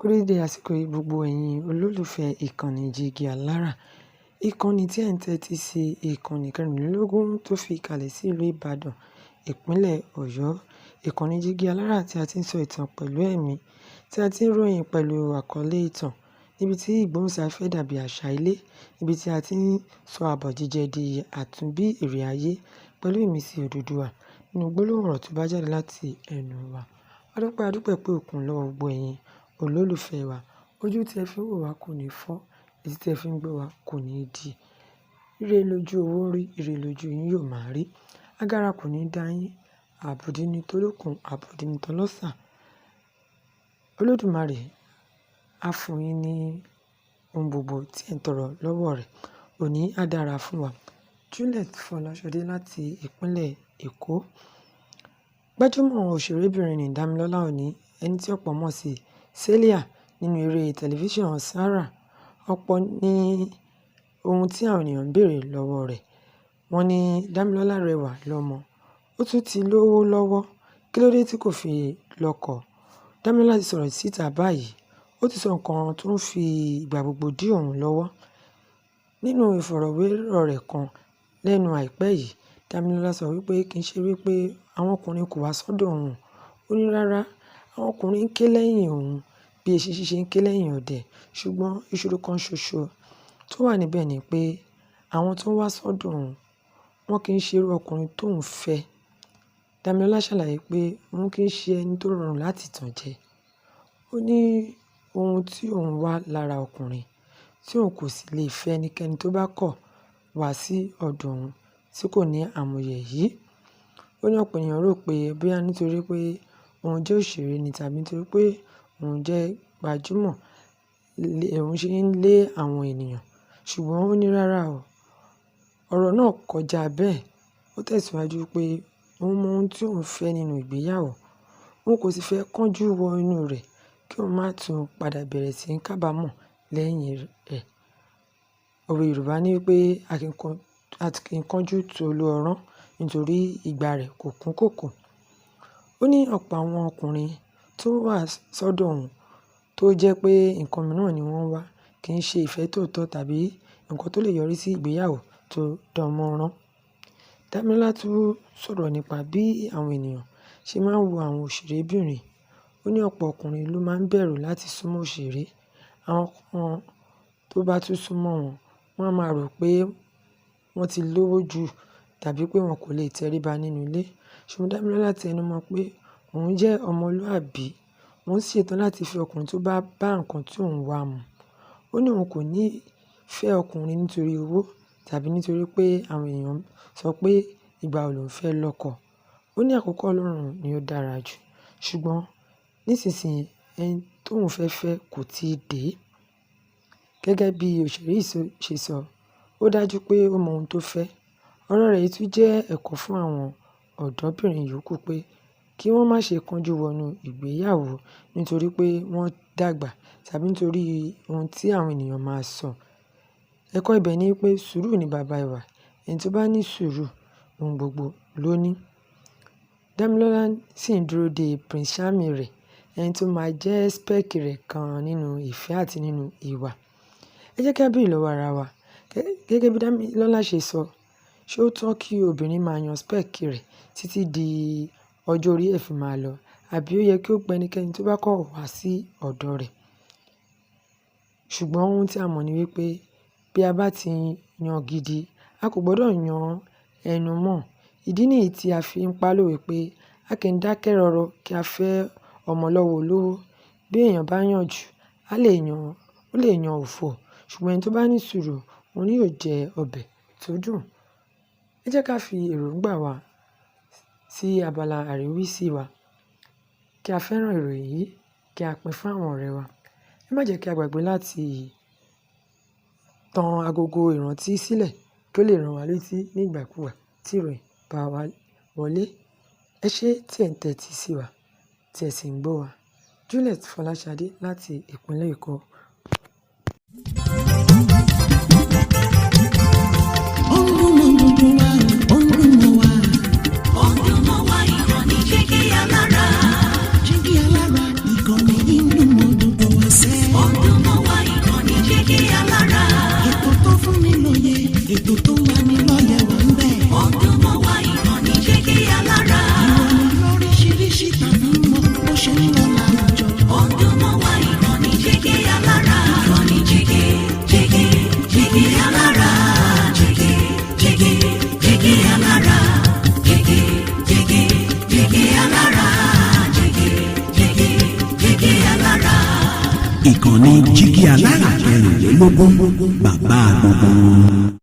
Kú dédé àsìkò yìí gbogbo ẹ̀yin olólùfẹ́ ìkànnì Jígí Alára. Ìkànnì tí ẹ̀ ń tẹ́tí sí ìkànnì kẹrìnlélógún tó fi ìkàlẹ̀ sí ìlú Ìbàdàn, ìpínlẹ̀ Ọ̀yọ́. Ìkànnì Jígí Alára tí a ti ń sọ ìtàn pẹ̀lú ẹ̀mí, tí a ti ń ròyìn pẹ̀lú àkọlé ìtàn, níbi tí ìgbóhùnsáfẹ́ dàbí àṣà ilé, níbi tí a ti ń sọ àbọ̀ jíjẹ di àtúnbí èrè ayé pẹ̀lú ìmísí Odùduwà nínú gbólóhùn ọ̀rọ̀ tó bá jáde láti ẹnu wa. Adúpẹ́ pé òkun lọ́wọ́ gbogbo ẹ̀yin olólùfẹ́ wa. Ojú tí ẹ fi ń wò wá kò ní fọ́, etí tí ẹ fi ń gbọ́ wá kò ní di. Ire lójú owó rí, ire lójú yín yóò máa rí. Agárá kò ní dá yín, àbùdí ni tolókun, àbùdí ni tọlọ́sà. Olódùmarè á fún yín ní ohun gbogbo tí ẹ̀ ń tọrọ lọ́wọ́ rẹ̀. Òní á dára fún wa. Juliet Fọláṣadé láti ìpínlẹ̀ Èkó. Gbajúmọ̀ òṣèrébìnrin ní Dámilọ́lá Òní, ẹni tí ọ̀pọ̀ mọ̀ sí Celia nínú eré tẹlifíṣàn Sarah. Ọ̀pọ̀ ní ohun tí àwọn ènìyàn ń béèrè lọ́wọ́ rẹ̀. Wọ́n ní Dámilọ́lá rẹwà lọ́mọ, ó tún ti lówó lọ́wọ́, kí ló dé tí kò fi lọ́kọ? Dámilọ́lá ti sọ̀rọ̀ síta báyìí, ó ti sọ nǹkan tó ń fi ìgbà gbogbo dí òun lọ́wọ́. Nínú ìfọ̀rọ̀wérọ̀ rẹ̀ kan lẹ́nu àìpẹ́ yìí, Dámilọ́lá sọ wípé kì í ṣe wípé àwọn ọkùnrin kò wá sọ́dọ̀ òun. Ó ní rárá, àwọn ọkùnrin ń ké lẹ́yìn òun bí eṣinṣin ṣe ń ké lẹ́yìn ọdẹ. Ṣùgbọ́n ìṣòro kan ṣoṣo tó wà níbẹ̀ ni pé àwọn tó ń wá sọ́dọ̀ òun, wọn kì í ṣe irú ọkùnrin tóun fẹ́. Dámilọ́lá ṣàlàyé pé òun kì í ṣe ẹni tó rọrùn láti tàn jẹ. Ó ní ohun tí òun wá lára ọkùnrin tí òun kò sì lè fẹ́ ẹnikẹ́ni tó bá kọ̀ wá sí ọ̀dọ̀ òun tí kò ní àmúyẹ yìí. Ó ní ọ̀pọ̀ ènìyàn rò pé bóyá nítorí pé òun jẹ́ òṣèré ni tàbí nítorí pé òun jẹ́ gbajúmọ̀ òun ṣe ń lé àwọn ènìyàn. Ṣùgbọ́n ó ní rárá o. Ọ̀rọ̀ náà kọjá bẹ́ẹ̀. Ó tẹ̀síwájú pé òun mọ ohun tí òun fẹ́ nínú ìgbéyàwó. Òun kò sì fẹ́ kánjú wọ inú rẹ̀ kí òun má tún padà bẹ̀rẹ̀ sí í kábàámọ̀ lẹ́yìn rẹ̀. Òwe Yorùbá ní wípé a kì í kánjú tu olú ọrán nítorí ìgbà rẹ̀ kò kún kòkò. Ó ní ọ̀pọ̀ àwọn ọkùnrin tó wà sọ́dọ̀ òun tó jẹ́ pé nǹkan mìíràn ni wọ́n wá, kì í ṣe ìfẹ́ tòótọ́ tàbí nǹkan tó lè yọrí sí ìgbéyàwó tó dánmọ́rán. Dámilọ́lá tún sọ̀rọ̀ nípa bí àwọn ènìyàn ṣe máa ń wo àwọn òṣèrébìnrin. Ó ní ọ̀pọ̀ ọkùnrin ló máa ń bẹ̀rù láti súnmọ́ òṣèré. Àwọn kan tó bá tún súnmọ́ wọn, wọ́n á máa rò pé wọ́n ti lówó jù tàbí pé wọn kò lè tẹríba nínú ilé. Ṣùgbọ́n Dámilọ́lá tẹnu mọ́ pé òun jẹ́ ọmọlúàbí, òun sì ṣetán láti fẹ́ ọkùnrin tó bá nǹkan tí òun wá mu. Ó ní òun kò ní fẹ́ ọkùnrin nítorí owó tàbí nítorí pé àwọn ènìyàn sọ pé ìgbà wo lòun fẹ́ lọ́kọ. Ó ní àkókò Ọlọ́run ni ó dára jù. Ṣùgbọ́n nísinsìnyí ẹni tóun fẹ́ kò tíì dé. Gẹ́gẹ́ bí òṣèré yìí ṣe sọ, ó dájú pé ó mọ ohun tó fẹ́. Ọ̀rọ̀ rẹ̀ yìí tún jẹ́ ẹ̀kọ́ fún àwọn ọ̀dọ́bìnrin yòókù pé kí wọ́n má ṣe kánjú wọnú ìgbéyàwó nítorí pé wọ́n dàgbà tàbí nítorí ohun tí àwọn ènìyàn máa sọ. Ẹ̀kọ́ ibẹ̀ ni pé sùúrù ni baba ìwà. Ẹni tó bá ní sùúrù, ohun gbogbo ló ní. Dámilọ́lá sì ń dúró de Prince Charming rẹ̀, ẹni tó máa jẹ́ spẹ́ẹ̀kì rẹ̀ kan nínú ìfẹ́ àti nínú ìwà. Ẹ jẹ́ kí a béèrè lọ́wọ́ ara wa. Gẹ́gẹ́ bí Dámilọ́lá ṣe sọ, ṣé ó tọ́ kí obìnrin máa yan spẹ́ẹ̀kì rẹ̀ títí di ọjọ́ orí ẹ̀ fi máa lọ? Àbí ó yẹ kí ó gba ẹnikẹ́ni tó bá kọ̀ wá sí ọ̀dọ̀ rẹ̀? Ṣùgbọ́n ohun tí a mọ̀ ni wípé bí a bá ti yan gidi, a kò gbọdọ̀ yan ẹnu mọ́. Ìdí nìyí tí a fi ń pa lówe pé a kì í dákẹ́ rọ́rọ́ kí a fẹ́ ọmọ lọ́wọ́ olówó. Bí èèyàn bá yàn jù, ó lè yan òfò. Ṣùgbọ́n ẹni tó bá ní sùúrù, òun ni yóò jẹ ọbẹ̀ tó dùn. Ẹ jẹ́ ká fi èròǹgbà wa sí abala àríwísí wa. Kí a fẹ́ràn ìròyìn yìí, kí a pín fún àwọn ọ̀rẹ́ wa. Ẹ má jẹ́ kí a gbàgbé láti tan agogo ìrántí sílẹ̀ kí ó lè rán wa létí nígbàkúùgbà tí ìròyìn bá wọlé. Ẹ ṣé tí ẹ̀ ń tẹ́tí sí wa, tí ẹ sì ń gbọ́ wa. Juliet Fọláṣadé láti ìpínlẹ̀ Èkó. Ìkànnì inú mọ́ gbogbo wa sí. ìkànnì Jígí Aláràkẹrìnlélógún, bàbá gbogbo wọn.